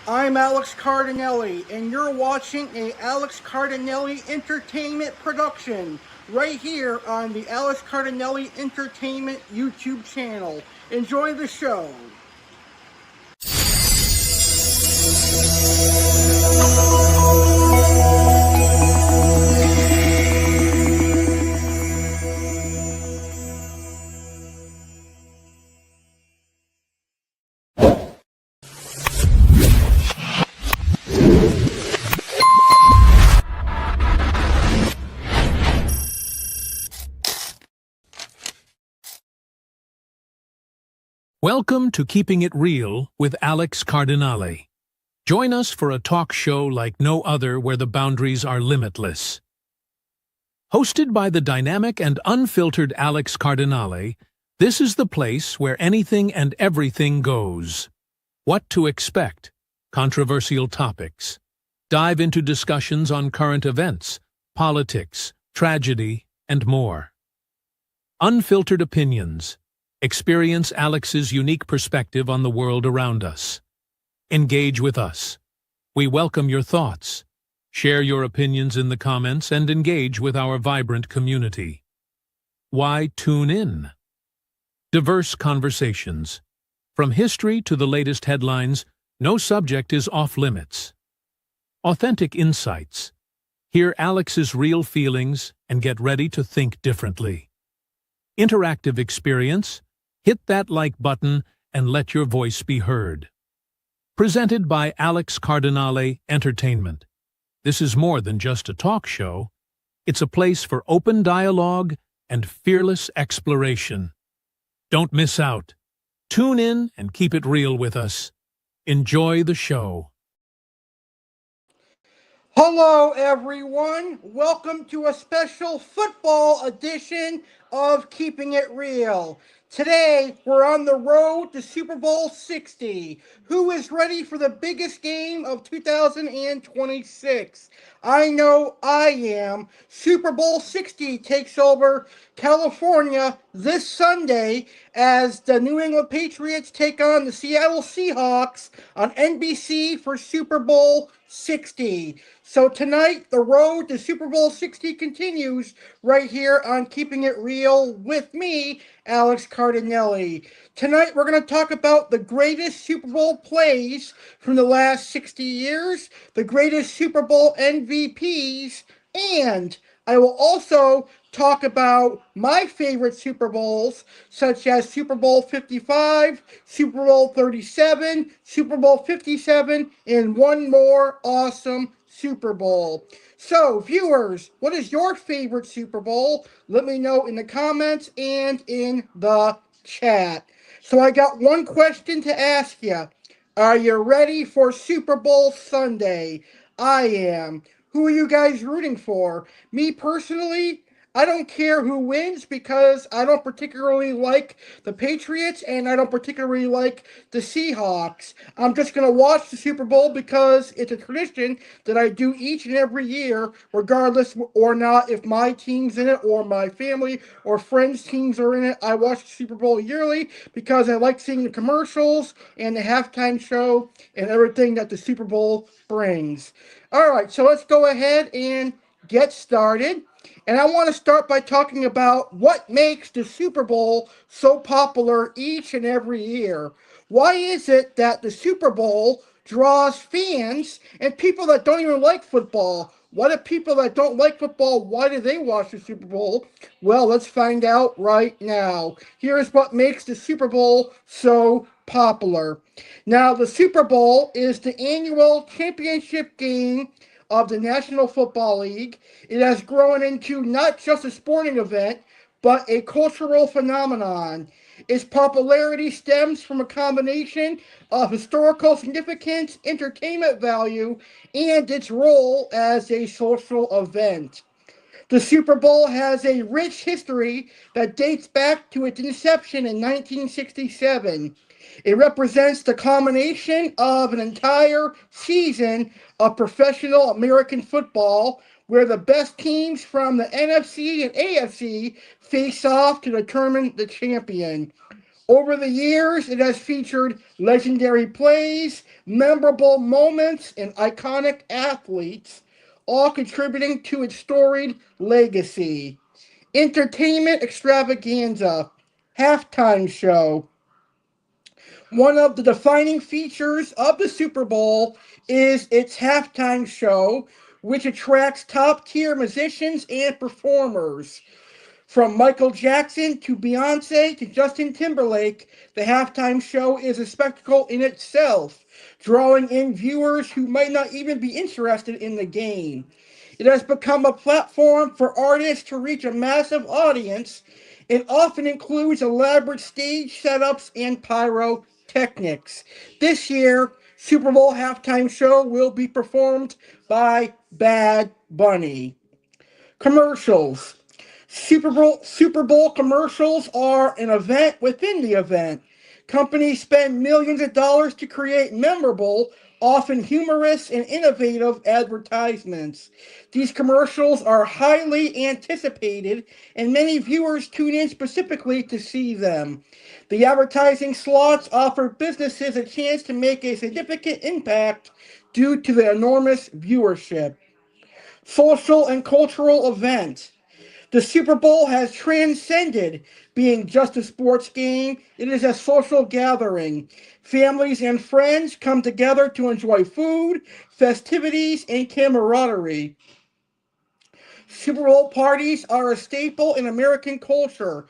I'm Alex Cardinale, and you're watching a Alex Cardinale Entertainment production right here on the Alex Cardinale Entertainment YouTube channel. Enjoy the show. Welcome to Keeping It Real with Alex Cardinale. Join us for a talk show like no other where the boundaries are limitless. Hosted by the dynamic and unfiltered Alex Cardinale, this is the place where anything and everything goes. What to expect? Controversial topics. Dive into discussions on current events, politics, tragedy, and more. Unfiltered opinions. Experience Alex's unique perspective on the world around us. Engage with us. We welcome your thoughts. Share your opinions in the comments and engage with our vibrant community. Why tune in? Diverse conversations. From history to the latest headlines, no subject is off limits. Authentic insights. Hear Alex's real feelings and get ready to think differently. Interactive experience. Hit that like button and let your voice be heard. Presented by Alex Cardinale Entertainment. This is more than just a talk show. It's a place for open dialogue and fearless exploration. Don't miss out. Tune in and keep it real with us. Enjoy the show. Hello, everyone. Welcome to a special football edition of Keeping It Real. Today, we're on the road to Super Bowl 60. Who is ready for the biggest game of 2026? I know I am. Super Bowl 60 takes over California this Sunday as the New England Patriots take on the Seattle Seahawks on NBC for Super Bowl 60. So tonight, the road to Super Bowl 60 continues right here on Keeping It Real with me, Alex Cardinale. Tonight, we're going to talk about the greatest Super Bowl plays from the last 60 years, the greatest Super Bowl MVPs, and I will also talk about my favorite Super Bowls, such as Super Bowl 55, Super Bowl 37, Super Bowl 57, and one more awesome Super Bowl. So, viewers, what is your favorite Super Bowl? Let me know in the comments and in the chat. So, I got one question to ask you. Are you ready for Super Bowl Sunday? I am. Who are you guys rooting for? Me personally, I don't care who wins because I don't particularly like the Patriots and I don't particularly like the Seahawks. I'm just going to watch the Super Bowl because it's a tradition that I do each and every year, regardless or not if my team's in it or my family or friends' teams are in it. I watch the Super Bowl yearly because I like seeing the commercials and the halftime show and everything that the Super Bowl brings. All right, so let's go ahead and get started. And I want to start by talking about what makes the Super Bowl so popular each and every year. Why is it that the Super Bowl draws fans and people that don't even like football? Why do people that don't like football, why do they watch the Super Bowl? Well, let's find out right now. Here's what makes the Super Bowl so popular. Now, the Super Bowl is the annual championship game of the National Football League. It has grown into not just a sporting event, but a cultural phenomenon. Its popularity stems from a combination of historical significance, entertainment value, and its role as a social event. The Super Bowl has a rich history that dates back to its inception in 1967. It represents the culmination of an entire season of professional American football where the best teams from the NFC and AFC face off to determine the champion. Over the years, it has featured legendary plays, memorable moments, and iconic athletes, all contributing to its storied legacy. Entertainment extravaganza, halftime show. One of the defining features of the Super Bowl is its halftime show, which attracts top tier musicians and performers. From Michael Jackson to Beyonce to Justin Timberlake, the halftime show is a spectacle in itself, drawing in viewers who might not even be interested in the game. It has become a platform for artists to reach a massive audience and often includes elaborate stage setups and pyrotechnics. This year, Super Bowl halftime show will be performed by Bad Bunny. Commercials. Super Bowl commercials are an event within the event. Companies spend millions of dollars to create memorable, often humorous and innovative advertisements. These commercials are highly anticipated, and many viewers tune in specifically to see them. The advertising slots offer businesses a chance to make a significant impact due to the enormous viewership. Social and cultural event. The Super Bowl has transcended being just a sports game. It is a social gathering. Families and friends come together to enjoy food, festivities, and camaraderie. Super Bowl parties are a staple in American culture,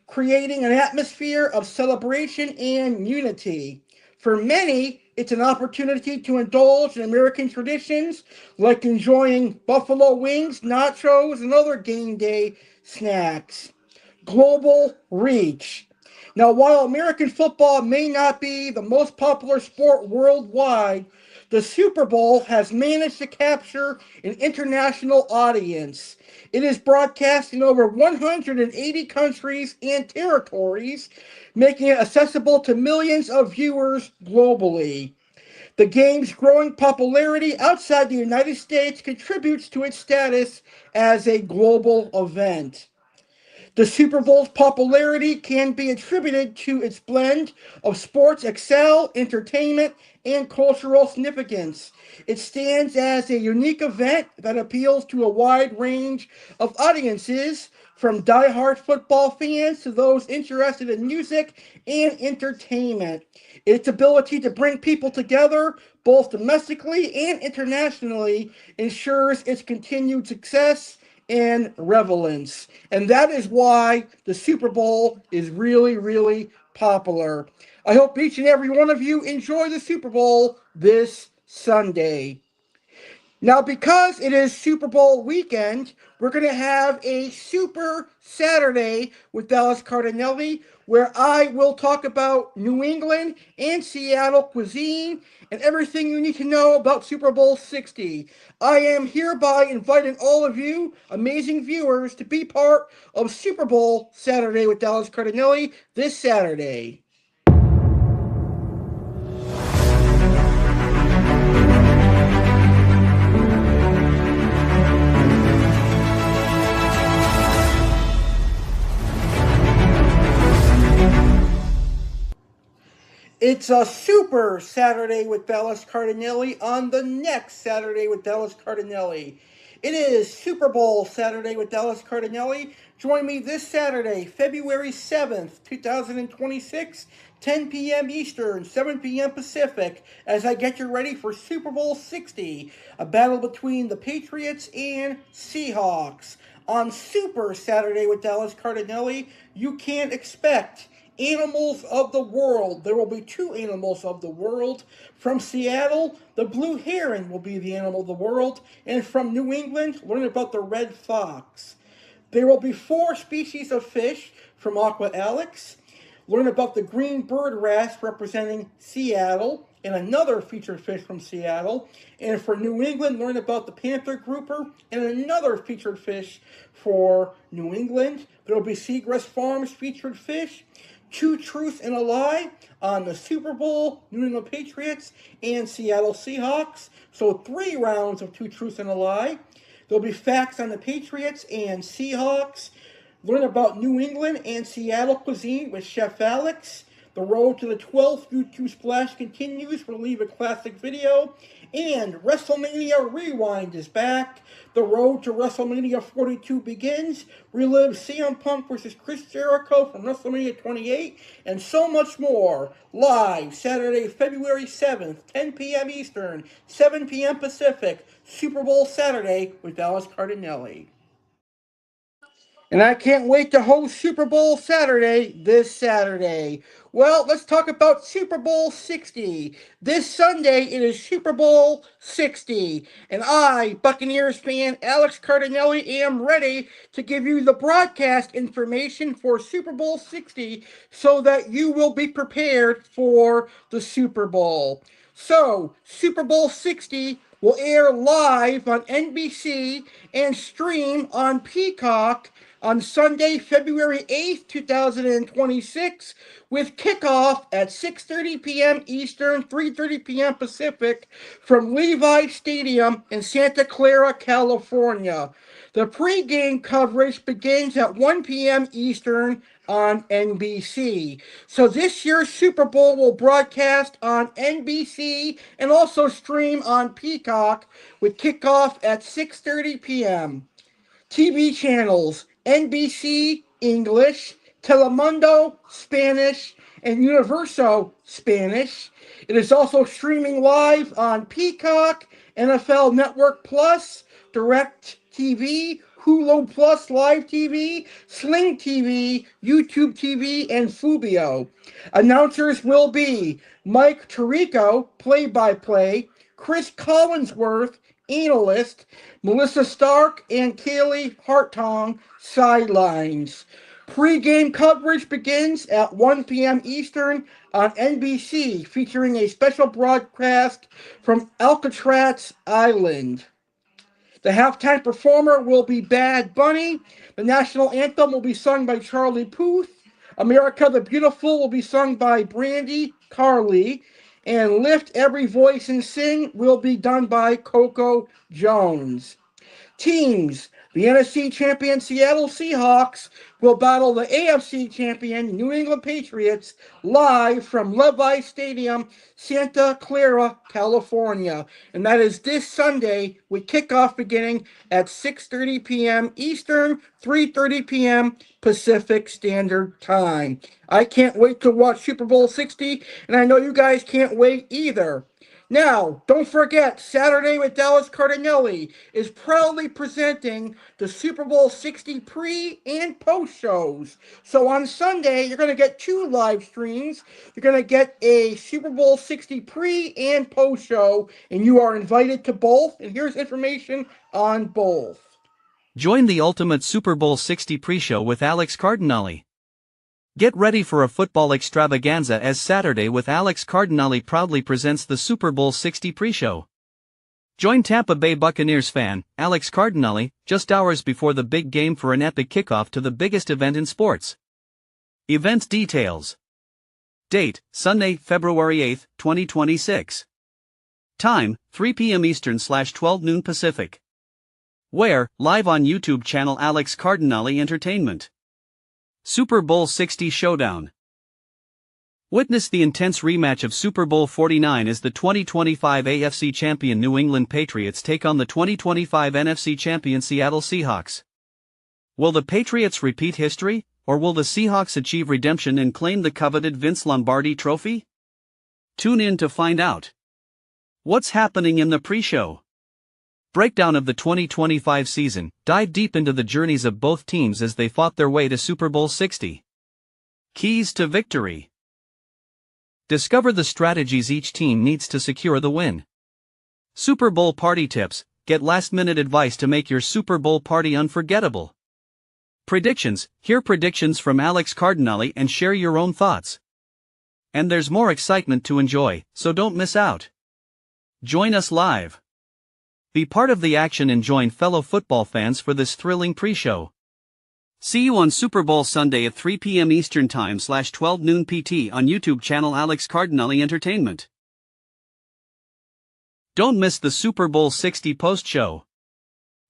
creating an atmosphere of celebration and unity. For many, it's an opportunity to indulge in American traditions like enjoying buffalo wings, nachos, and other game day snacks. Global reach. Now, while American football may not be the most popular sport worldwide, the Super Bowl has managed to capture an international audience. It is broadcast in over 180 countries and territories, making it accessible to millions of viewers globally. The game's growing popularity outside the United States contributes to its status as a global event. The Super Bowl's popularity can be attributed to its blend of sports excel, entertainment, and cultural significance. It stands as a unique event that appeals to a wide range of audiences, from die-hard football fans to those interested in music and entertainment. Its ability to bring people together, both domestically and internationally, ensures its continued success and relevance. And that is why the Super Bowl is really, really popular. I hope each and every one of you enjoy the Super Bowl this Sunday. Now, because it is Super Bowl weekend, we're going to have a Super Saturday with Dallas Cardinale, where I will talk about New England and Seattle cuisine and everything you need to know about Super Bowl 60. I am hereby inviting all of you, amazing viewers, to be part of Super Bowl Saturday with Dallas Cardinale this Saturday. It's a Super Saturday with Dallas Cardinale on the next Saturday with Dallas Cardinale. It is Super Bowl Saturday with Dallas Cardinale. Join me this Saturday, February 7th, 2026, 10 p.m. Eastern, 7 p.m. Pacific, as I get you ready for Super Bowl 60, a battle between the Patriots and Seahawks. On Super Saturday with Dallas Cardinale, you can expect animals of the world. There will be two animals of the world. From Seattle, the blue heron will be the animal of the world. And from New England, learn about the red fox. There will be four species of fish from Aqua Alex. Learn about the green bird wrasse representing Seattle, and another featured fish from Seattle. And for New England, learn about the panther grouper and another featured fish for New England. There will be Seagrass Farms featured fish, Two Truths and a Lie on the Super Bowl, New England Patriots, and Seattle Seahawks. So 3 rounds of Two Truths and a Lie. There'll be facts on the Patriots and Seahawks. Learn about New England and Seattle cuisine with Chef Alex. The road to the 12th YouTube splash continues. We'll leave a classic video. And WrestleMania Rewind is back. The road to WrestleMania 42 begins. Relive CM Punk versus Chris Jericho from WrestleMania 28 and so much more. Live Saturday, February 7th, 10 p.m. Eastern, 7 p.m. Pacific. Super Bowl Saturday with Alex Cardinale. And I can't wait to host Super Bowl Saturday this Saturday. Well, let's talk about Super Bowl 60. This Sunday, it is Super Bowl 60. And I, Buccaneers fan Alex Cardinale, am ready to give you the broadcast information for Super Bowl 60 so that you will be prepared for the Super Bowl. So, Super Bowl 60 will air live on NBC and stream on Peacock on Sunday, February 8th, 2026, with kickoff at 6:30 p.m. Eastern, 3:30 p.m. Pacific from Levi Stadium in Santa Clara, California. The pregame coverage begins at 1 p.m. Eastern on NBC. So this year's Super Bowl will broadcast on NBC and also stream on Peacock with kickoff at 6:30 p.m. TV channels: NBC English, Telemundo Spanish, and Universo Spanish. It is also streaming live on Peacock, NFL Network Plus, Direct TV, Hulu Plus Live TV, Sling TV, YouTube TV, and Fubio. Announcers will be Mike Tirico, play-by-play, Chris Collinsworth, analyst, Melissa Stark, and Kaylee Hartong, sidelines. Pre-game coverage begins at 1 p.m. Eastern on NBC, featuring a special broadcast from Alcatraz Island. The halftime performer will be Bad Bunny. The national anthem will be sung by Charlie Puth. America the Beautiful will be sung by Brandy Carly. And Lift Every Voice and Sing will be done by Coco Jones. Teams: the NFC Champions Seattle Seahawks will battle the AFC Champion New England Patriots live from Levi Stadium, Santa Clara, California. And that is this Sunday with kickoff beginning at 6:30 p.m. Eastern, 3:30 p.m. Pacific Standard Time. I can't wait to watch Super Bowl 60, and I know you guys can't wait either. Now, don't forget, Saturday with Dallas Cardinale is proudly presenting the Super Bowl 60 pre- and post shows. So on Sunday, you're going to get 2 live streams. You're going to get a Super Bowl 60 pre- and post show, and you are invited to both. And here's information on both. Join the ultimate Super Bowl 60 pre-show with Alex Cardinale. Get ready for a football extravaganza as Saturday with Alex Cardinale proudly presents the Super Bowl 60 pre-show. Join Tampa Bay Buccaneers fan, Alex Cardinale, just hours before the big game for an epic kickoff to the biggest event in sports. Event details. Date: Sunday, February 8, 2026. Time: 3 p.m. Eastern/12 noon Pacific. Where? Live on YouTube channel Alex Cardinale Entertainment. Super Bowl 60 Showdown. Witness the intense rematch of Super Bowl 49 as the 2025 AFC Champion New England Patriots take on the 2025 NFC Champion Seattle Seahawks. Will the Patriots repeat history, or will the Seahawks achieve redemption and claim the coveted Vince Lombardi trophy? Tune in to find out. What's happening in the pre-show? Breakdown of the 2025 season. Dive deep into the journeys of both teams as they fought their way to Super Bowl 60. Keys to victory. Discover the strategies each team needs to secure the win. Super Bowl party tips. Get last-minute advice to make your Super Bowl party unforgettable. Predictions. Hear predictions from Alex Cardinale and share your own thoughts. And there's more excitement to enjoy, so don't miss out. Join us live. Be part of the action and join fellow football fans for this thrilling pre-show. See you on Super Bowl Sunday at 3 p.m. Eastern Time/12 noon PT on YouTube channel Alex Cardinale Entertainment. Don't miss the Super Bowl 60 post-show.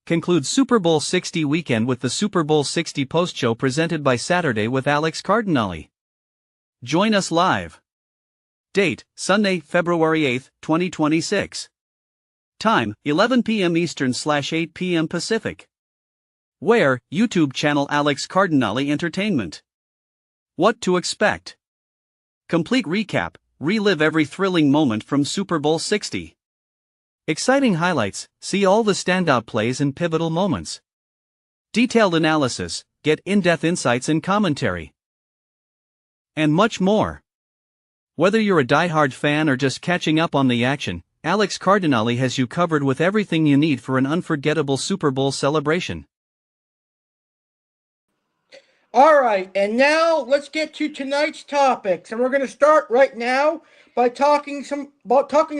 Conclude Super Bowl 60 weekend with the Super Bowl 60 post-show presented by Saturday with Alex Cardinale. Join us live. Date, Sunday, February 8, 2026. Time, 11 p.m. Eastern/8 p.m. Pacific. Where, YouTube channel Alex Cardinale Entertainment. What to expect. Complete recap, relive every thrilling moment from Super Bowl 60. Exciting highlights, see all the standout plays and pivotal moments. Detailed analysis, get in-depth insights and commentary. And much more. Whether you're a die-hard fan or just catching up on the action, Alex Cardinale has you covered with everything you need for an unforgettable Super Bowl celebration. All right, and now let's get to tonight's topics, and we're going to start right now by talking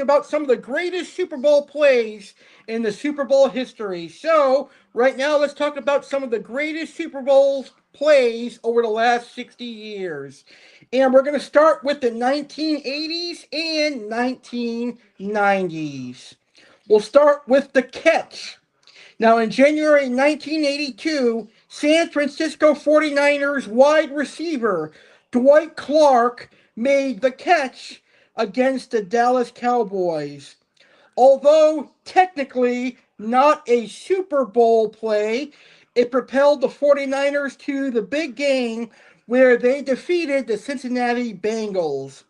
about some of the greatest Super Bowl plays in the Super Bowl history. So, right now, let's talk about some of the greatest Super Bowl plays over the last 60 years. And we're going to start with the 1980s and 1990s. We'll start with the catch. Now, in January 1982, San Francisco 49ers wide receiver Dwight Clark made the catch against the Dallas Cowboys. Although technically not a Super Bowl play, it propelled the 49ers to the big game where they defeated the Cincinnati Bengals.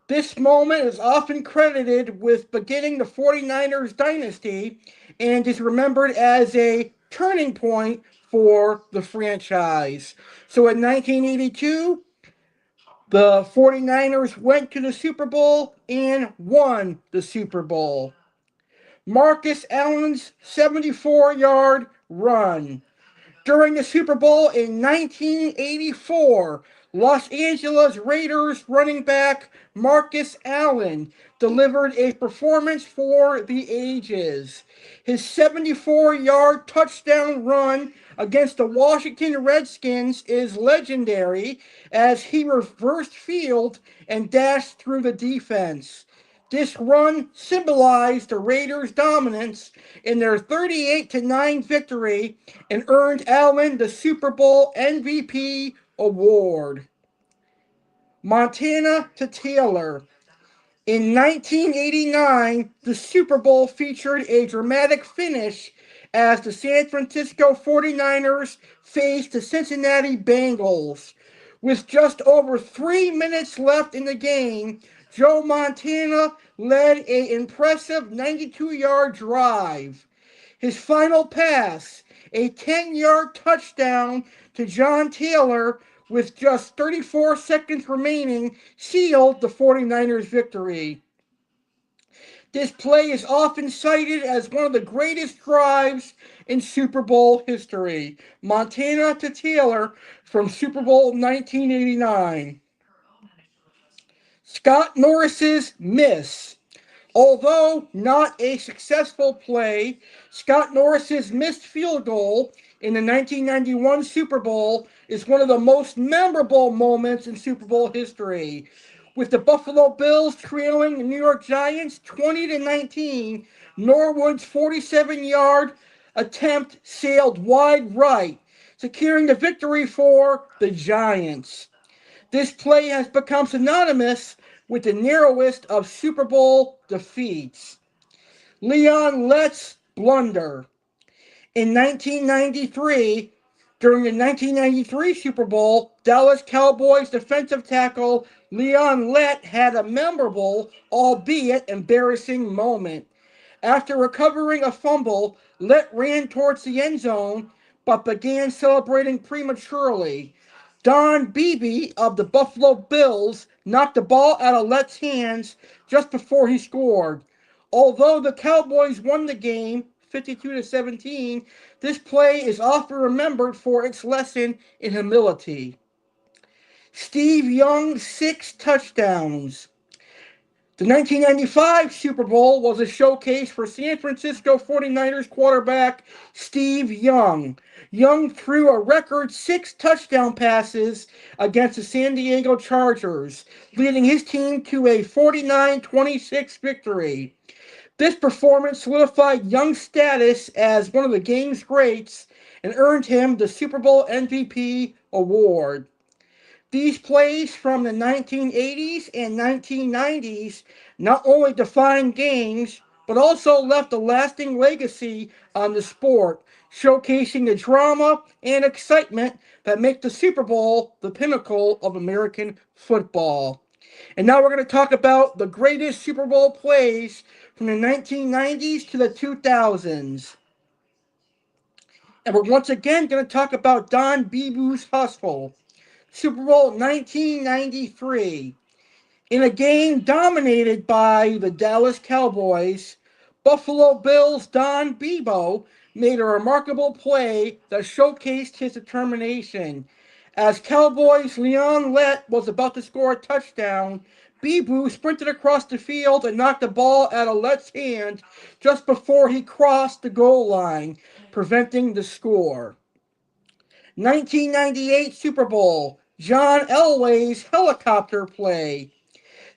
This moment is often credited with beginning the 49ers dynasty and is remembered as a turning point for the franchise. So in 1982, the 49ers went to the Super Bowl and won the Super Bowl. Marcus Allen's 74-yard run. During the Super Bowl in 1984, Los Angeles Raiders running back Marcus Allen delivered a performance for the ages. His 74-yard touchdown run against the Washington Redskins is legendary as he reversed field and dashed through the defense. This run symbolized the Raiders' dominance in their 38-9 victory and earned Allen the Super Bowl MVP award. Montana to Taylor. In 1989, the Super Bowl featured a dramatic finish as the San Francisco 49ers faced the Cincinnati Bengals. With just over 3 minutes left in the game, Joe Montana led an impressive 92-yard drive. His final pass, a 10-yard touchdown to John Taylor with just 34 seconds remaining, sealed the 49ers' victory. This play is often cited as one of the greatest drives in Super Bowl history. Montana to Taylor from Super Bowl 1989. Scott Norris's miss. Although not a successful play, Scott Norris's missed field goal in the 1991 Super Bowl is one of the most memorable moments in Super Bowl history. With the Buffalo Bills trailing the New York Giants 20-19, Norwood's 47-yard attempt sailed wide right, securing the victory for the Giants. This play has become synonymous with the narrowest of Super Bowl defeats. Leon Lett's blunder. In 1993, during the 1993 Super Bowl, Dallas Cowboys defensive tackle Leon Lett had a memorable, albeit embarrassing moment. After recovering a fumble, Lett ran towards the end zone, but began celebrating prematurely. Don Beebe of the Buffalo Bills knocked the ball out of Lett's hands just before he scored. Although the Cowboys won the game 52-17, this play is often remembered for its lesson in humility. Steve Young's 6 touchdowns. The 1995 Super Bowl was a showcase for San Francisco 49ers quarterback Steve Young. Young threw a record 6 touchdown passes against the San Diego Chargers, leading his team to a 49-26 victory. This performance solidified Young's status as one of the game's greats and earned him the Super Bowl MVP award. These plays from the 1980s and 1990s not only defined games, but also left a lasting legacy on the sport, showcasing the drama and excitement that make the Super Bowl the pinnacle of American football. And now we're going to talk about the greatest Super Bowl plays from the 1990s to the 2000s. And we're once again going to talk about Don Beebu's hustle. Super Bowl 1993. In a game dominated by the Dallas Cowboys, Buffalo Bills' Don Beebo made a remarkable play that showcased his determination. As Cowboys' Leon Lett was about to score a touchdown, Beebo sprinted across the field and knocked the ball out of Lett's hand just before he crossed the goal line, preventing the score. 1998 Super Bowl, John Elway's helicopter play.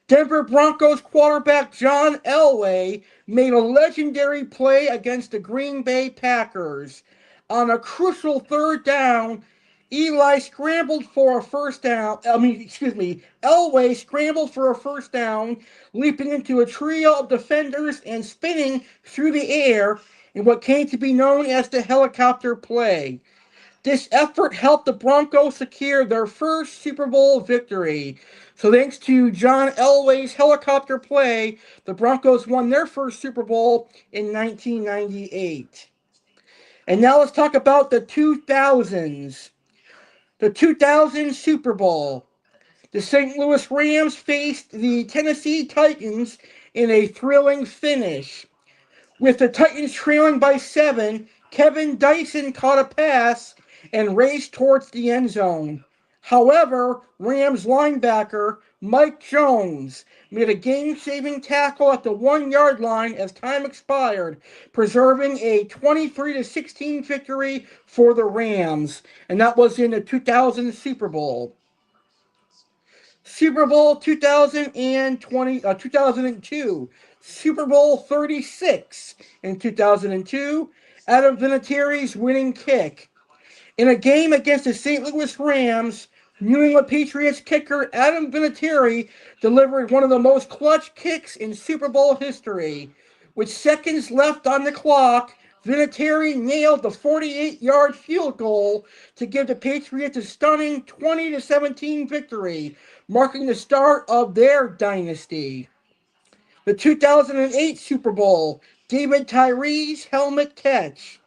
Denver Broncos quarterback John Elway made a legendary play against the Green Bay Packers. On a crucial third down, Elway scrambled for a first down, leaping into a trio of defenders and spinning through the air in what came to be known as the helicopter play. This effort helped the Broncos secure their first Super Bowl victory. So thanks to John Elway's helicopter play, the Broncos won their first Super Bowl in 1998. And now let's talk about the 2000s. The 2000 Super Bowl. The St. Louis Rams faced the Tennessee Titans in a thrilling finish. With the Titans trailing by 7, Kevin Dyson caught a pass and raced towards the end zone. However, Rams linebacker Mike Jones made a game-saving tackle at the 1-yard line as time expired, preserving a 23-16 victory for the Rams, and that was in the 2000 Super Bowl. Super Bowl 2002, Super Bowl 36 in 2002, Adam Vinatieri's winning kick. In a game against the St. Louis Rams, New England Patriots kicker Adam Vinatieri delivered one of the most clutch kicks in Super Bowl history. With seconds left on the clock, Vinatieri nailed the 48-yard field goal to give the Patriots a stunning 20-17 victory, marking the start of their dynasty. The 2008 Super Bowl, David Tyree's helmet catch.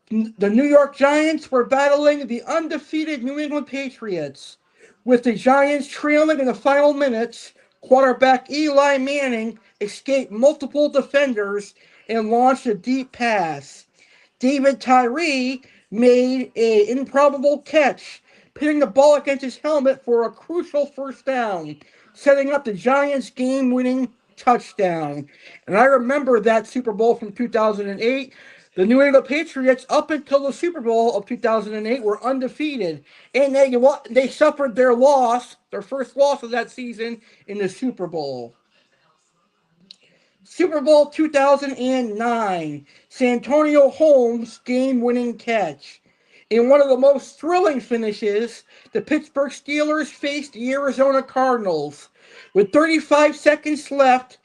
The New York Giants were battling the undefeated New England Patriots. With the Giants trailing in the final minutes, quarterback Eli Manning escaped multiple defenders and launched a deep pass. David Tyree made an improbable catch, pinning the ball against his helmet for a crucial first down, setting up the Giants' game-winning touchdown. And I remember that Super Bowl from 2008. The New England Patriots, up until the Super Bowl of 2008, were undefeated, and they suffered their first loss of that season in the Super Bowl. Super Bowl 2009, Santonio Holmes' game-winning catch. In one of the most thrilling finishes, the Pittsburgh Steelers faced the Arizona Cardinals. With 35 seconds left,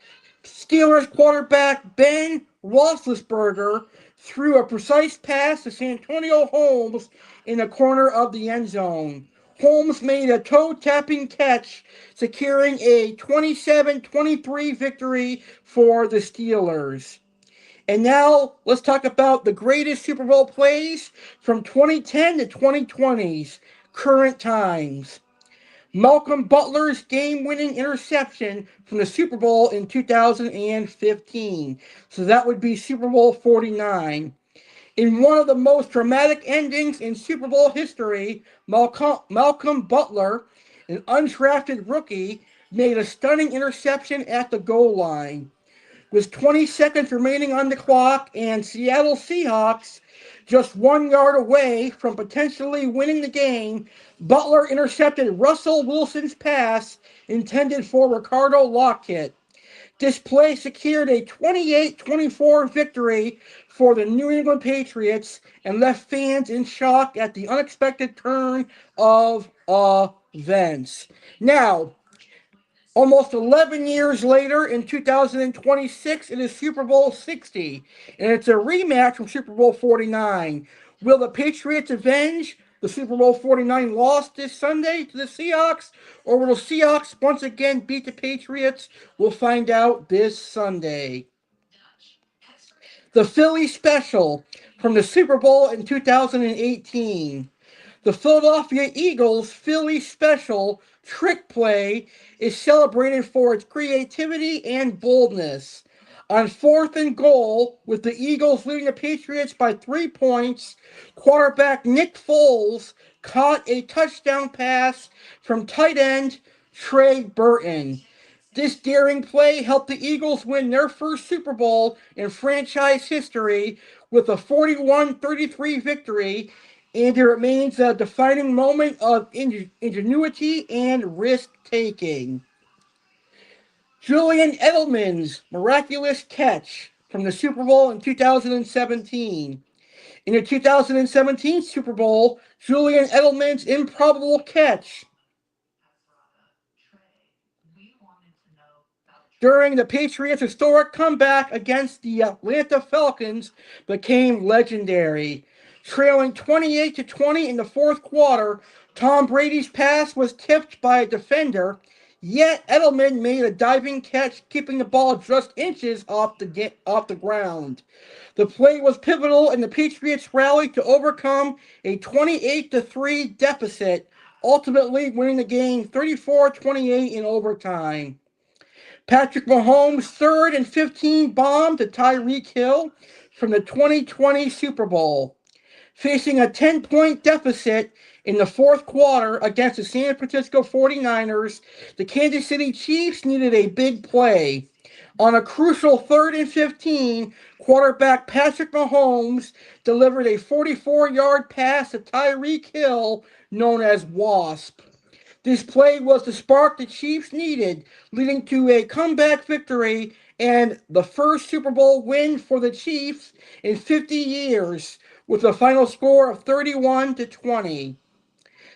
Steelers quarterback Ben Roethlisberger threw a precise pass to Santonio Holmes in the corner of the end zone. Holmes made a toe-tapping catch, securing a 27-23 victory for the Steelers. And now let's talk about the greatest Super Bowl plays from 2010 to 2020's current times. Malcolm Butler's game-winning interception from the Super Bowl in 2015. So that would be Super Bowl 49. In one of the most dramatic endings in Super Bowl history, Malcolm Butler, an undrafted rookie, made a stunning interception at the goal line. With 20 seconds remaining on the clock and Seattle Seahawks just 1 yard away from potentially winning the game, Butler intercepted Russell Wilson's pass intended for Ricardo Lockett. This play secured a 28-24 victory for the New England Patriots and left fans in shock at the unexpected turn of events. Now, almost 11 years later, in 2026, it is Super Bowl 60, and it's a rematch from Super Bowl 49. Will the Patriots avenge the Super Bowl 49 loss this Sunday to the Seahawks, or will the Seahawks once again beat the Patriots? We'll find out this Sunday. The Philly Special from the Super Bowl in 2018. The Philadelphia Eagles' Philly Special trick play is celebrated for its creativity and boldness. On 4th and goal, with the Eagles leading the Patriots by 3 points, quarterback Nick Foles caught a touchdown pass from tight end Trey Burton. This daring play helped the Eagles win their first Super Bowl in franchise history with a 41-33 victory, and it remains a defining moment of ingenuity and risk-taking. Julian Edelman's miraculous catch from the Super Bowl in 2017. In the 2017 Super Bowl, Julian Edelman's improbable catch during the Patriots' historic comeback against the Atlanta Falcons became legendary. Trailing 28-20 in the fourth quarter, Tom Brady's pass was tipped by a defender, yet Edelman made a diving catch, keeping the ball just inches off the ground. The play was pivotal, and the Patriots rallied to overcome a 28-3 deficit, ultimately winning the game 34-28 in overtime. Patrick Mahomes' 3rd and 15 bomb to Tyreek Hill from the 2020 Super Bowl. Facing a 10-point deficit in the fourth quarter against the San Francisco 49ers, the Kansas City Chiefs needed a big play. On a crucial 3rd and 15, quarterback Patrick Mahomes delivered a 44-yard pass to Tyreek Hill, known as Wasp. This play was the spark the Chiefs needed, leading to a comeback victory and the first Super Bowl win for the Chiefs in 50 years, with a final score of 31-20.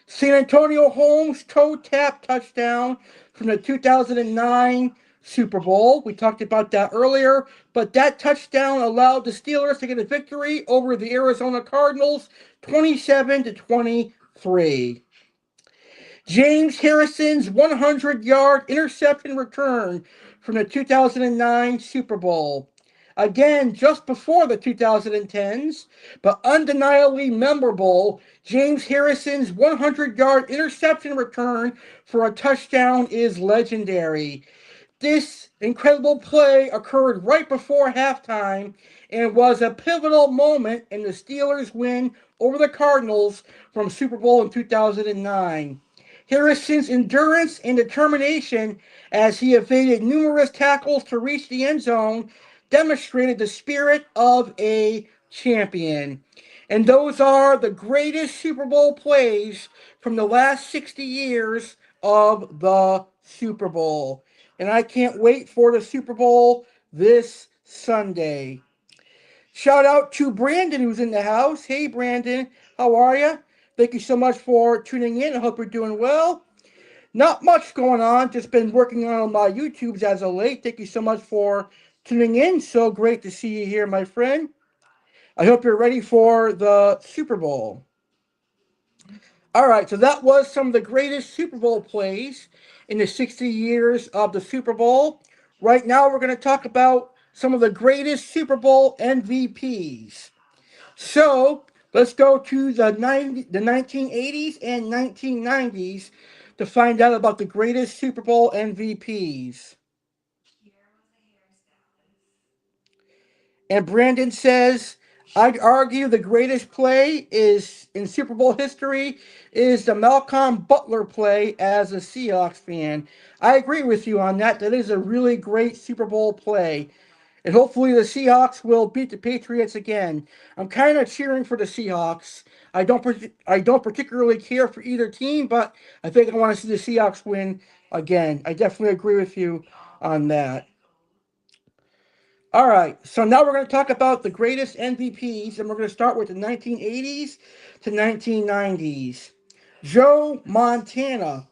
San Antonio Holmes' toe-tap touchdown from the 2009 Super Bowl. We talked about that earlier, but that touchdown allowed the Steelers to get a victory over the Arizona Cardinals, 27-23. James Harrison's 100-yard interception return from the 2009 Super Bowl. Again, just before the 2010s, but undeniably memorable, James Harrison's 100-yard interception return for a touchdown is legendary. This incredible play occurred right before halftime and was a pivotal moment in the Steelers' win over the Cardinals from Super Bowl in 2009. Harrison's endurance and determination as he evaded numerous tackles to reach the end zone demonstrated the spirit of a champion. And those are the greatest Super Bowl plays from the last 60 years of the Super Bowl. And I can't wait for the Super Bowl this Sunday. Shout out to Brandon, who's in the house. Hey, Brandon, how are you? Thank you so much for tuning in. I hope you're doing well. Not much going on. Just been working on my YouTubes as of late. Thank you so much for tuning in. So great to see you here, my friend. I hope you're ready for the Super Bowl. All right, so that was some of the greatest Super Bowl plays in the 60 years of the Super Bowl. Right now, we're going to talk about some of the greatest Super Bowl MVPs. So, let's go to the 1980s and 1990s to find out about the greatest Super Bowl MVPs. And Brandon says, I'd argue the greatest play is in Super Bowl history is the Malcolm Butler play as a Seahawks fan. I agree with you on that. That is a really great Super Bowl play. And hopefully the Seahawks will beat the Patriots again. I'm kind of cheering for the Seahawks. I don't particularly care for either team, but I think I want to see the Seahawks win again. I definitely agree with you on that. All right, so now we're going to talk about the greatest MVPs, and we're going to start with the 1980s to 1990s. Joe Montana.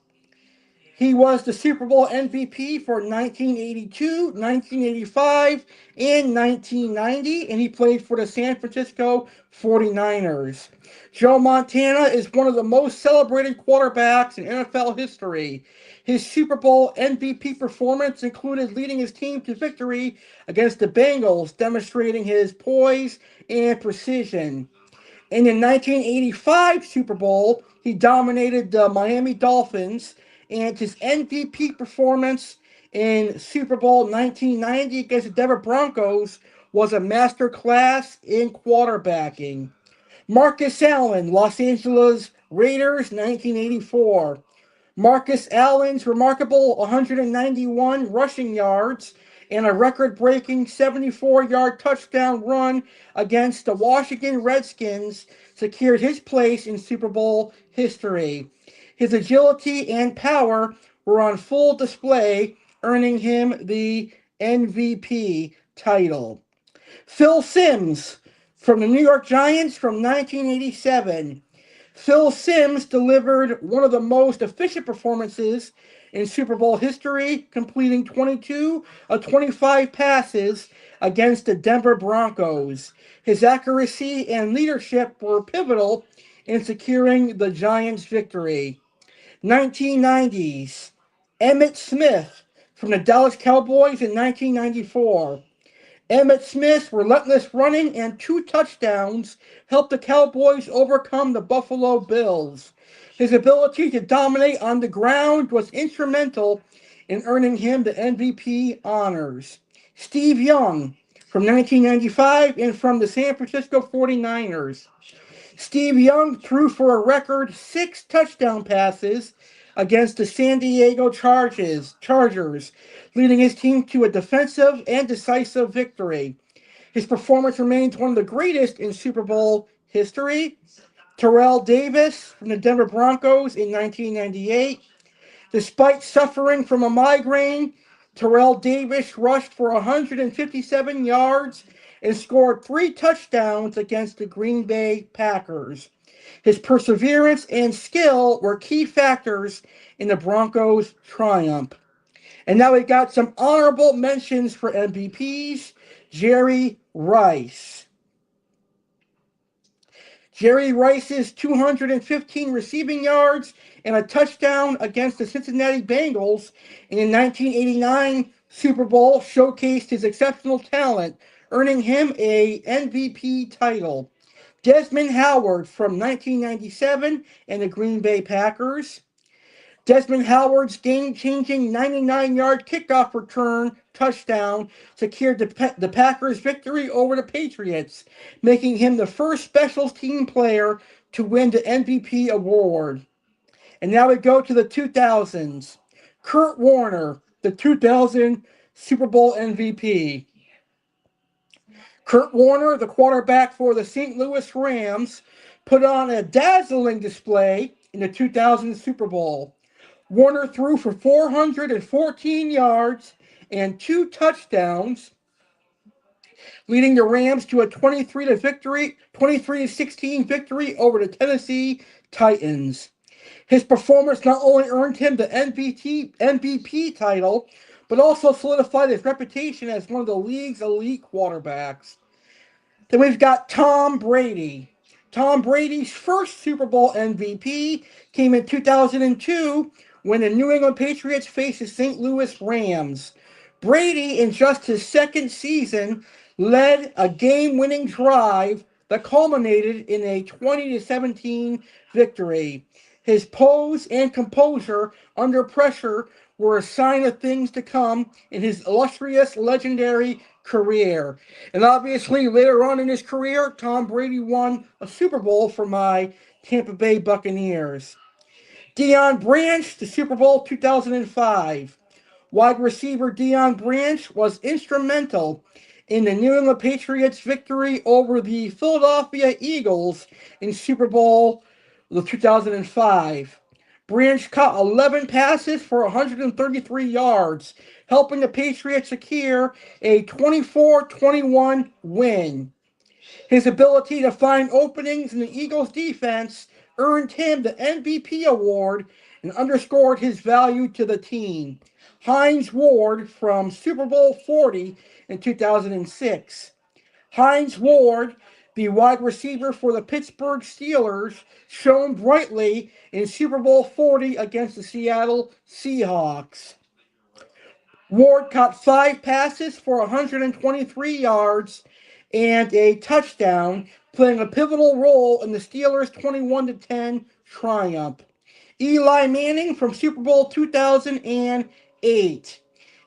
He was the Super Bowl MVP for 1982, 1985, and 1990, and he played for the San Francisco 49ers. Joe Montana is one of the most celebrated quarterbacks in NFL history. His Super Bowl MVP performance included leading his team to victory against the Bengals, demonstrating his poise and precision. In the 1985 Super Bowl, he dominated the Miami Dolphins, and his MVP performance in Super Bowl 1990 against the Denver Broncos was a masterclass in quarterbacking. Marcus Allen, Los Angeles Raiders, 1984. Marcus Allen's remarkable 191 rushing yards and a record-breaking 74-yard touchdown run against the Washington Redskins secured his place in Super Bowl history. His agility and power were on full display, earning him the MVP title. Phil Simms from the New York Giants from 1987. Phil Simms delivered one of the most efficient performances in Super Bowl history, completing 22 of 25 passes against the Denver Broncos. His accuracy and leadership were pivotal in securing the Giants' victory. 1990s. Emmitt Smith from the Dallas Cowboys in 1994. Emmitt Smith's relentless running and 2 touchdowns helped the Cowboys overcome the Buffalo Bills. His ability to dominate on the ground was instrumental in earning him the MVP honors. Steve Young from 1995 and from the San Francisco 49ers. Steve Young threw for a record 6 touchdown passes against the San Diego Chargers, leading his team to a defensive and decisive victory. His performance remains one of the greatest in Super Bowl history. Terrell Davis from the Denver Broncos in 1998. Despite suffering from a migraine, Terrell Davis rushed for 157 yards and scored 3 touchdowns against the Green Bay Packers. His perseverance and skill were key factors in the Broncos' triumph. And now we got some honorable mentions for MVPs. Jerry Rice. Jerry Rice's 215 receiving yards and a touchdown against the Cincinnati Bengals in the 1989 Super Bowl showcased his exceptional talent, earning him a MVP title. Desmond Howard from 1997 and the Green Bay Packers. Desmond Howard's game-changing 99-yard kickoff return touchdown secured the Packers' victory over the Patriots, making him the first special team player to win the MVP award. And now we go to the 2000s. Kurt Warner, the 2000 Super Bowl MVP. Kurt Warner, the quarterback for the St. Louis Rams, put on a dazzling display in the 2000 Super Bowl. Warner threw for 414 yards and 2 touchdowns, leading the Rams to a 23-16 victory over the Tennessee Titans. His performance not only earned him the MVP title, but also solidified his reputation as one of the league's elite quarterbacks. Then we've got Tom Brady. Tom Brady's first Super Bowl MVP came in 2002 when the New England Patriots faced the St. Louis Rams. Brady, in just his second season, led a game-winning drive that culminated in a 20-17 victory. His pose and composure under pressure were a sign of things to come in his illustrious, legendary career. And obviously, later on in his career, Tom Brady won a Super Bowl for my Tampa Bay Buccaneers. Deion Branch, the Super Bowl 2005. Wide receiver Deion Branch was instrumental in the New England Patriots' victory over the Philadelphia Eagles in Super Bowl 2005. Branch caught 11 passes for 133 yards, helping the Patriots secure a 24-21 win. His ability to find openings in the Eagles' defense earned him the MVP award and underscored his value to the team. Hines Ward from Super Bowl 40 in 2006. Hines Ward, the wide receiver for the Pittsburgh Steelers, shone brightly in Super Bowl 40 against the Seattle Seahawks. Ward caught 5 passes for 123 yards and a touchdown, playing a pivotal role in the Steelers' 21-10 triumph. Eli Manning from Super Bowl 2008.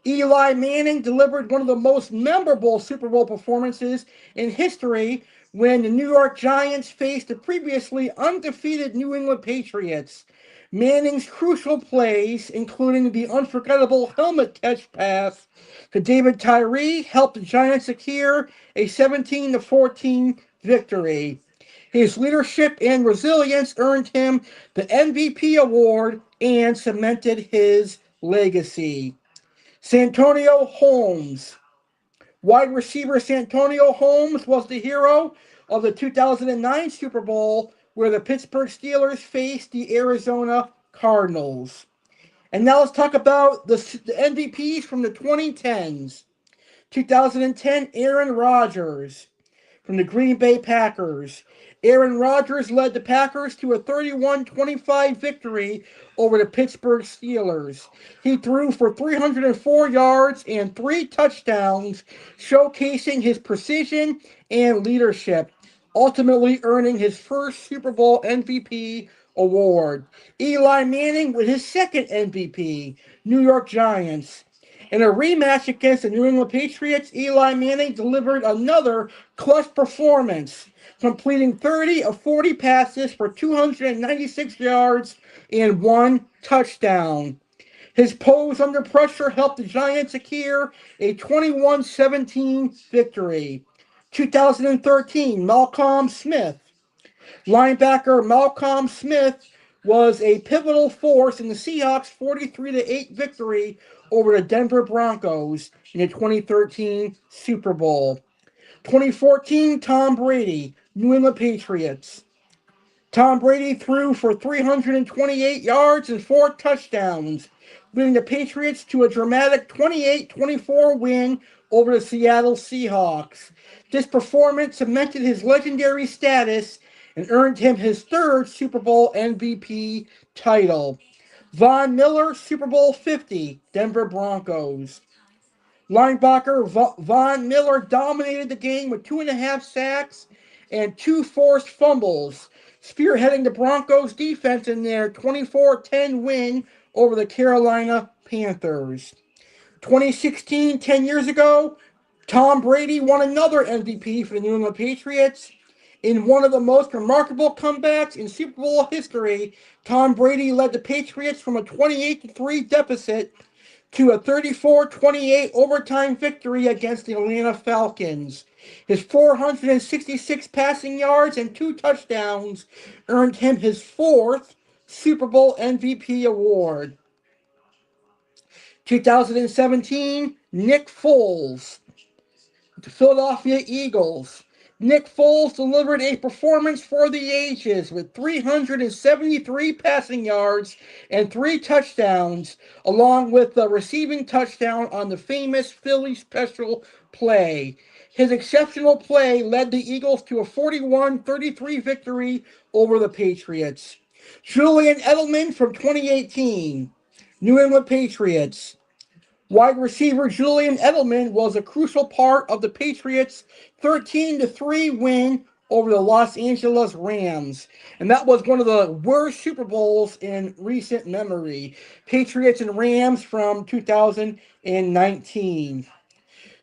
Eli Manning delivered one of the most memorable Super Bowl performances in history when the New York Giants faced the previously undefeated New England Patriots. Manning's crucial plays, including the unforgettable helmet catch pass to David Tyree, helped the Giants secure a 17-14 victory. His leadership and resilience earned him the MVP award and cemented his legacy. Santonio Holmes. Wide receiver Santonio Holmes was the hero of the 2009 Super Bowl, where the Pittsburgh Steelers faced the Arizona Cardinals. And now let's talk about the MVPs from the 2010s. 2010, Aaron Rodgers from the Green Bay Packers. Aaron Rodgers led the Packers to a 31-25 victory over the Pittsburgh Steelers. He threw for 304 yards and 3 touchdowns, showcasing his precision and leadership, ultimately earning his first Super Bowl MVP award. Eli Manning with his second MVP, New York Giants. In a rematch against the New England Patriots, Eli Manning delivered another clutch performance, completing 30 of 40 passes for 296 yards and 1 touchdown. His pose under pressure helped the Giants secure a 21-17 victory. 2013, Malcolm Smith. Linebacker Malcolm Smith was a pivotal force in the Seahawks' 43-8 victory over the Denver Broncos in the 2013 Super Bowl. 2014, Tom Brady, New England Patriots. Tom Brady threw for 328 yards and 4 touchdowns, leading the Patriots to a dramatic 28-24 win over the Seattle Seahawks. This performance cemented his legendary status and earned him his 3rd Super Bowl MVP title. Von Miller, Super Bowl 50, Denver Broncos. Linebacker Von Miller dominated the game with 2.5 sacks and 2 forced fumbles, spearheading the Broncos defense in their 24-10 win over the Carolina Panthers. 2016, 10 years ago, Tom Brady won another MVP for the New England Patriots. In one of the most remarkable comebacks in Super Bowl history, Tom Brady led the Patriots from a 28-3 deficit to a 34-28 overtime victory against the Atlanta Falcons. His 466 passing yards and 2 touchdowns earned him his 4th Super Bowl MVP award. 2017, Nick Foles, the Philadelphia Eagles. Nick Foles delivered a performance for the ages with 373 passing yards and 3 touchdowns, along with the receiving touchdown on the famous Philly special play. His exceptional play led the Eagles to a 41-33 victory over the Patriots. Julian Edelman from 2018, New England Patriots. Wide receiver Julian Edelman was a crucial part of the Patriots' 13-3 win over the Los Angeles Rams. And that was one of the worst Super Bowls in recent memory. Patriots and Rams from 2019.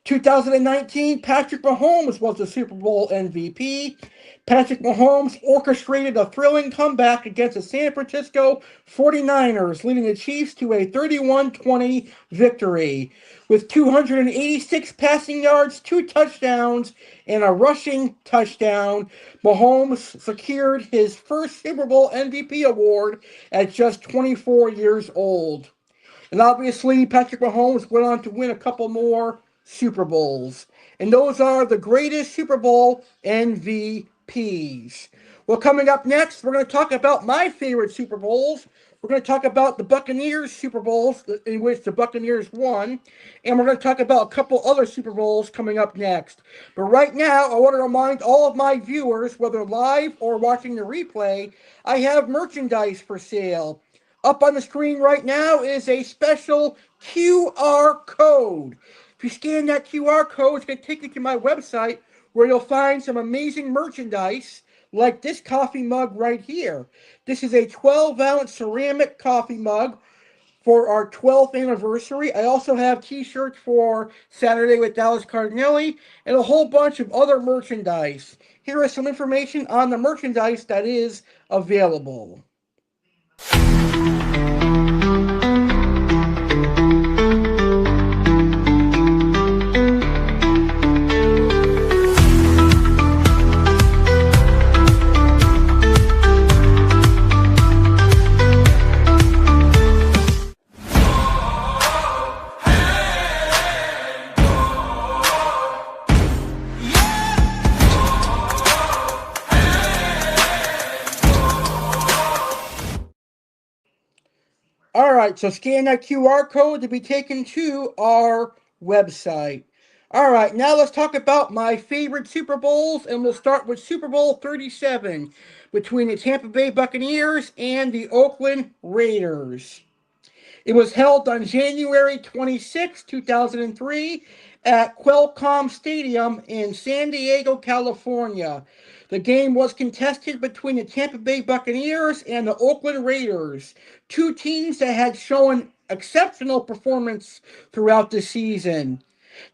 2019, Patrick Mahomes was the Super Bowl MVP. Patrick Mahomes orchestrated a thrilling comeback against the San Francisco 49ers, leading the Chiefs to a 31-20 victory. With 286 passing yards, 2 touchdowns, and a rushing touchdown, Mahomes secured his first Super Bowl MVP award at just 24 years old. And obviously, Patrick Mahomes went on to win a couple more Super Bowls. And those are the greatest Super Bowl MVPs. Well, coming up next, we're going to talk about my favorite Super Bowls. We're going to talk about the Buccaneers Super Bowls, in which the Buccaneers won. And we're going to talk about a couple other Super Bowls coming up next. But right now, I want to remind all of my viewers, whether live or watching the replay, I have merchandise for sale. Up on the screen right now is a special QR code. If you scan that QR code, it's going to take you to my website where you'll find some amazing merchandise like this coffee mug right here. This is a 12-ounce ceramic coffee mug for our 12th anniversary. I also have t-shirts for Saturday with Dallas Cardinale and a whole bunch of other merchandise. Here is some information on the merchandise that is available. All right, so scan that QR code to be taken to our website. All right, now let's talk about my favorite Super Bowls, and we'll start with Super Bowl 37 between the Tampa Bay Buccaneers and the Oakland Raiders. It was held on January 26, 2003 at Qualcomm Stadium in San Diego, California. The game was contested between the Tampa Bay Buccaneers and the Oakland Raiders, two teams that had shown exceptional performance throughout the season.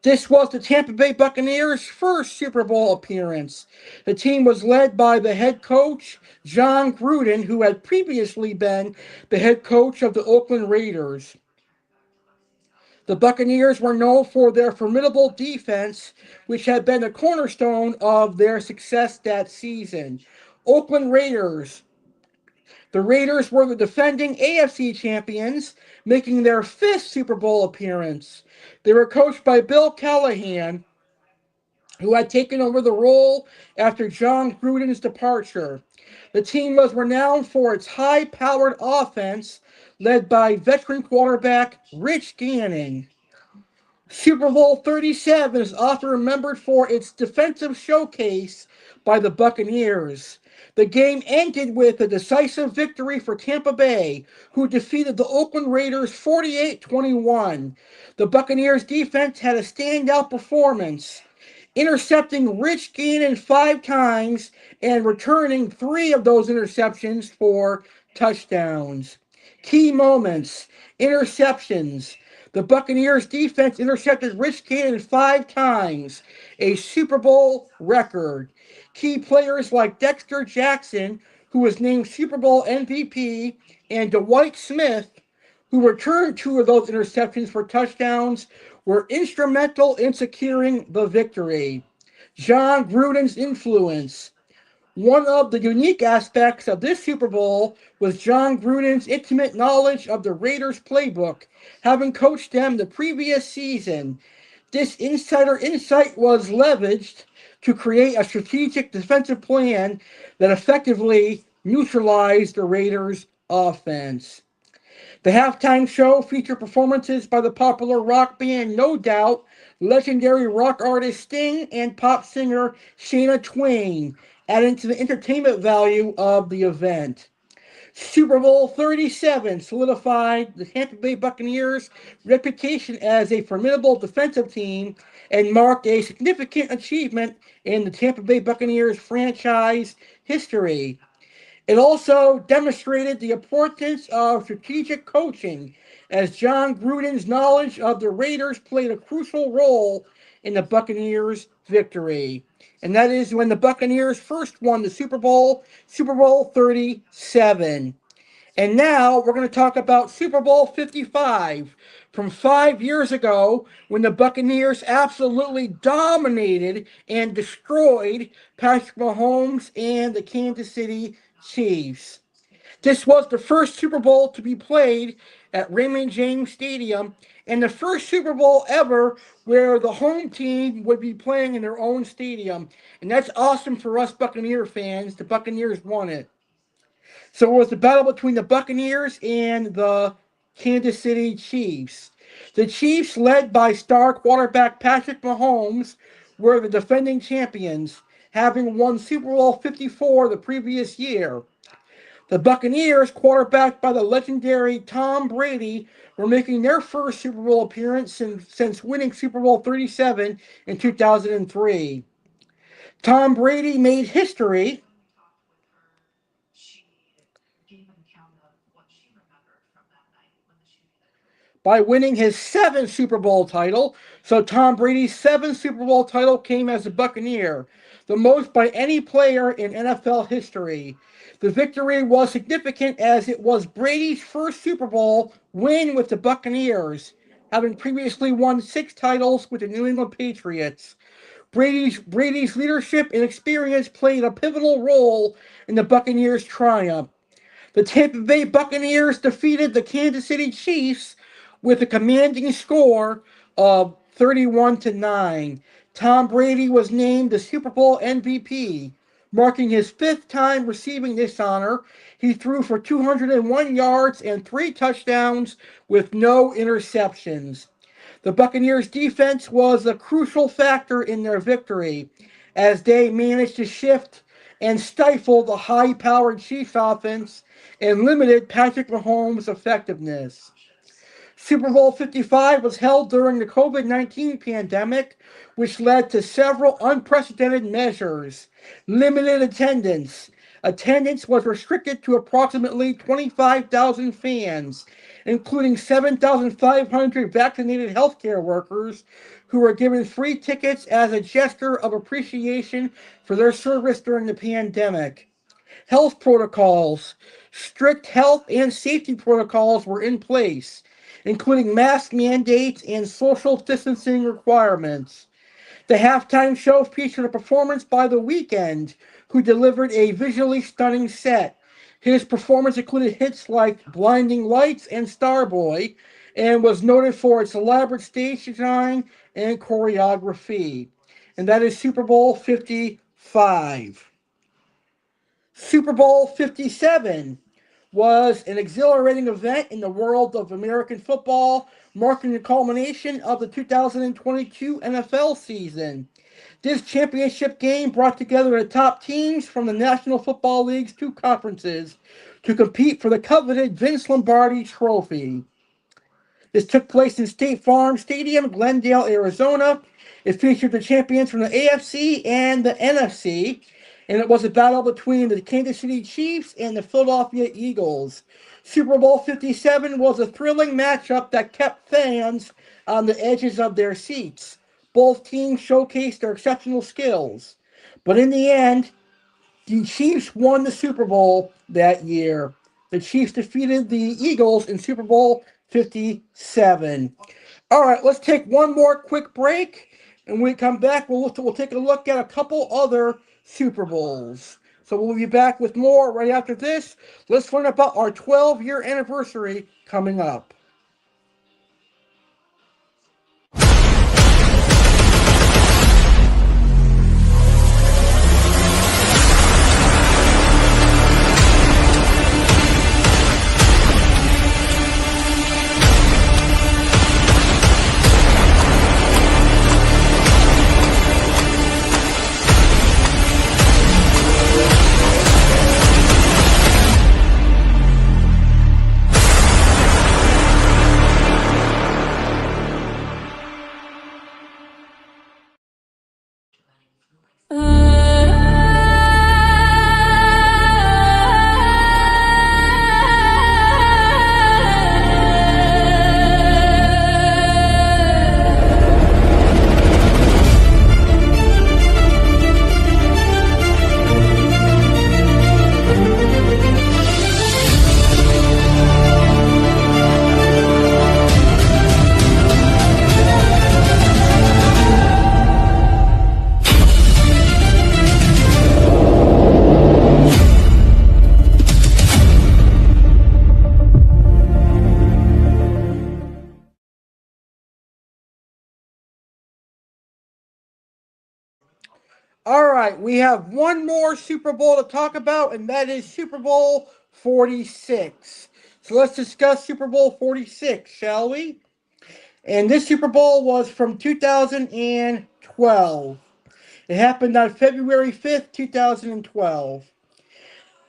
This was the Tampa Bay Buccaneers' first Super Bowl appearance. The team was led by the head coach, John Gruden, who had previously been the head coach of the Oakland Raiders. The Buccaneers were known for their formidable defense, which had been the cornerstone of their success that season. Oakland Raiders. The Raiders were the defending AFC Champions, making their fifth Super Bowl appearance. They were coached by Bill Callahan, who had taken over the role after John Gruden's departure. The team was renowned for its high-powered offense, led by veteran quarterback Rich Gannon. Super Bowl 37 is often remembered for its defensive showcase by the Buccaneers. The game ended with a decisive victory for Tampa Bay, who defeated the Oakland Raiders 48-21. The Buccaneers defense had a standout performance, intercepting Rich Gannon 5 times and returning 3 of those interceptions for touchdowns. Key moments, interceptions. The Buccaneers defense intercepted Rich Gannon 5 times, a Super Bowl record. Key players like Dexter Jackson, who was named Super Bowl MVP, and Dwight Smith, who returned 2 of those interceptions for touchdowns, were instrumental in securing the victory. John Gruden's influence. One of the unique aspects of this Super Bowl was John Gruden's intimate knowledge of the Raiders' playbook, having coached them the previous season. This insider insight was leveraged to create a strategic defensive plan that effectively neutralized the Raiders' offense. The halftime show featured performances by the popular rock band No Doubt, legendary rock artist Sting, and pop singer Shania Twain, adding to the entertainment value of the event. Super Bowl 37 solidified the Tampa Bay Buccaneers' reputation as a formidable defensive team and marked a significant achievement in the Tampa Bay Buccaneers franchise history. It also demonstrated the importance of strategic coaching, as John Gruden's knowledge of the Raiders played a crucial role in the Buccaneers' victory. And that is when the Buccaneers first won the Super Bowl 37. And now we're going to talk about Super Bowl 55 from 5 years ago when the Buccaneers absolutely dominated and destroyed Patrick Mahomes and the Kansas City Chiefs. This was the first Super Bowl to be played at Raymond James Stadium and the first Super Bowl ever where the home team would be playing in their own stadium. And that's awesome for us Buccaneer fans. The Buccaneers won it. So it was the battle between the Buccaneers and the Kansas City Chiefs. The Chiefs, led by star quarterback Patrick Mahomes, were the defending champions, having won Super Bowl 54 the previous year. The Buccaneers, quarterbacked by the legendary Tom Brady, were making their first Super Bowl appearance since winning Super Bowl 37 in 2003. Tom Brady made history by winning his seventh Super Bowl title. So Tom Brady's seventh Super Bowl title came as a Buccaneer, the most by any player in NFL history. The victory was significant as it was Brady's first Super Bowl win with the Buccaneers, having previously won 6 titles with the New England Patriots. Brady's leadership and experience played a pivotal role in the Buccaneers' triumph. The Tampa Bay Buccaneers defeated the Kansas City Chiefs with a commanding score of 31-9. Tom Brady was named the Super Bowl MVP, marking his 5th time receiving this honor. He threw for 201 yards and 3 touchdowns with no interceptions. The Buccaneers' defense was a crucial factor in their victory, as they managed to shift and stifle the high-powered Chiefs offense and limited Patrick Mahomes' effectiveness. Super Bowl 55 was held during the COVID-19 pandemic, which led to several unprecedented measures. Limited attendance. Attendance was restricted to approximately 25,000 fans, including 7,500 vaccinated healthcare workers who were given free tickets as a gesture of appreciation for their service during the pandemic. Health protocols. Strict health and safety protocols were in place, including mask mandates and social distancing requirements. The halftime show featured a performance by The Weeknd, who delivered a visually stunning set. His performance included hits like Blinding Lights and Starboy, and was noted for its elaborate stage design and choreography. And that is Super Bowl 55. Super Bowl 57 was an exhilarating event in the world of American football, marking the culmination of the 2022 NFL season. This championship game brought together the top teams from the National Football League's 2 conferences to compete for the coveted Vince Lombardi Trophy. This took place in State Farm Stadium, Glendale, Arizona. It featured the champions from the AFC and the NFC, and it was a battle between the Kansas City Chiefs and the Philadelphia Eagles. Super Bowl 57 was a thrilling matchup that kept fans on the edges of their seats. Both teams showcased their exceptional skills. But in the end, the Chiefs won the Super Bowl that year. The Chiefs defeated the Eagles in Super Bowl 57. All right, let's take one more quick break. And when we come back, we'll take a look at a couple other Super Bowls. So we'll be back with more right after this. Let's learn about our 12-year anniversary coming up. All right, we have one more Super Bowl to talk about, and that is Super Bowl 46. So let's discuss Super Bowl 46, shall we? And this Super Bowl was from 2012. It happened on February 5th, 2012.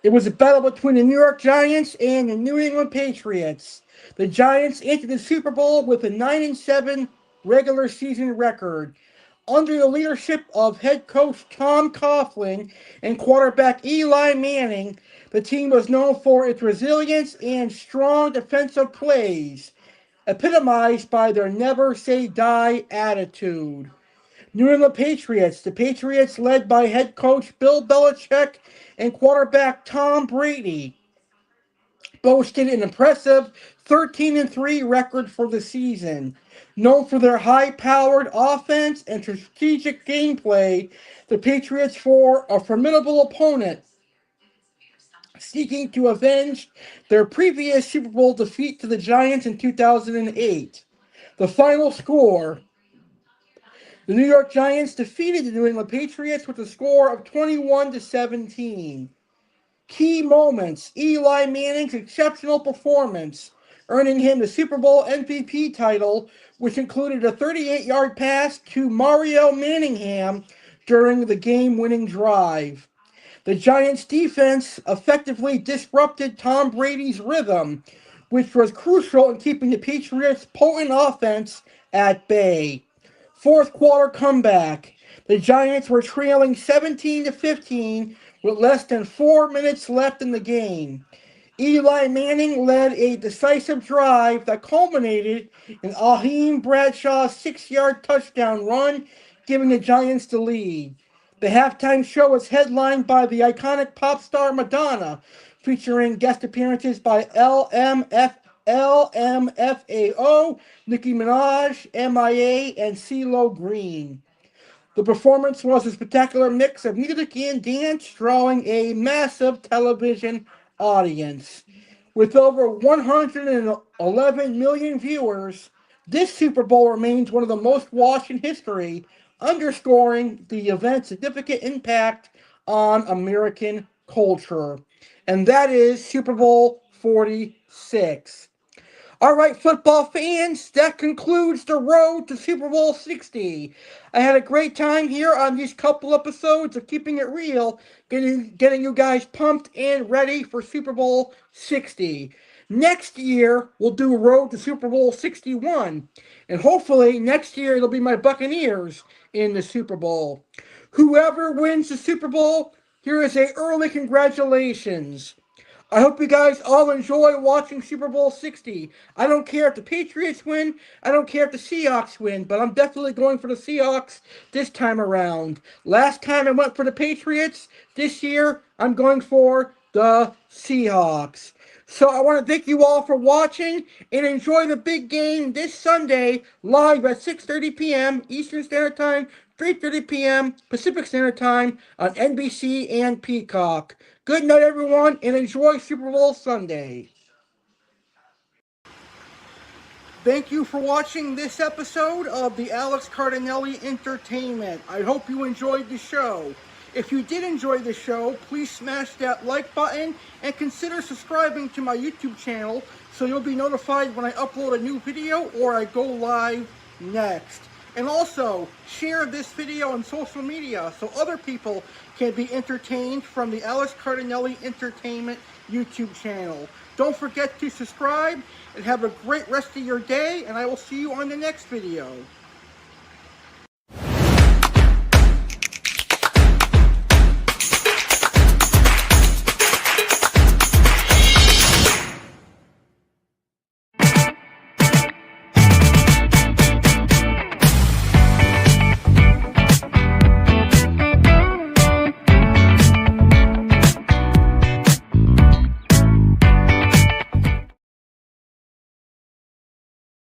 It was a battle between the New York Giants and the New England Patriots. The Giants entered the Super Bowl with a 9-7 regular season record. Under the leadership of head coach Tom Coughlin and quarterback Eli Manning, the team was known for its resilience and strong defensive plays, epitomized by their never say die attitude. New England Patriots. The Patriots, led by head coach Bill Belichick and quarterback Tom Brady, boasted an impressive 13-3 record for the season. Known for their high-powered offense and strategic gameplay, the Patriots were a formidable opponent, seeking to avenge their previous Super Bowl defeat to the Giants in 2008. The final score: the New York Giants defeated the New England Patriots with a score of 21-17. Key moments: Eli Manning's exceptional performance, earning him the Super Bowl MVP title, which included a 38-yard pass to Mario Manningham during the game-winning drive. The Giants' defense effectively disrupted Tom Brady's rhythm, which was crucial in keeping the Patriots' potent offense at bay. Fourth quarter comeback. The Giants were trailing 17-15 with less than 4 minutes left in the game. Eli Manning led a decisive drive that culminated in Aheem Bradshaw's 6-yard touchdown run, giving the Giants the lead. The halftime show was headlined by the iconic pop star Madonna, featuring guest appearances by LMFAO, Nicki Minaj, MIA, and CeeLo Green. The performance was a spectacular mix of music and dance, drawing a massive television audience. With over 111 million viewers, this Super Bowl remains one of the most watched in history, underscoring the event's significant impact on American culture. And that is Super Bowl 46. All right, football fans, that concludes the road to Super Bowl 60. I had a great time here on these couple episodes of Keeping It Real, getting you guys pumped and ready for Super Bowl 60. Next year, we'll do a road to Super Bowl 61. And hopefully, next year, it'll be my Buccaneers in the Super Bowl. Whoever wins the Super Bowl, here is a early congratulations. I hope you guys all enjoy watching Super Bowl 60. I don't care if the Patriots win. I don't care if the Seahawks win. But I'm definitely going for the Seahawks this time around. Last time I went for the Patriots. This year, I'm going for the Seahawks. So I want to thank you all for watching and enjoy the big game this Sunday live at 6:30 p.m. Eastern Standard Time, 3:30 p.m. Pacific Standard Time on NBC and Peacock. Good night, everyone, and enjoy Super Bowl Sunday. Thank you for watching this episode of the Alex Cardinale Entertainment. I hope you enjoyed the show. If you did enjoy the show, please smash that like button and consider subscribing to my YouTube channel so you'll be notified when I upload a new video or I go live next. And also, share this video on social media so other people can be entertained from the Alex Cardinale Entertainment YouTube channel. Don't forget to subscribe and have a great rest of your day, and I will see you on the next video.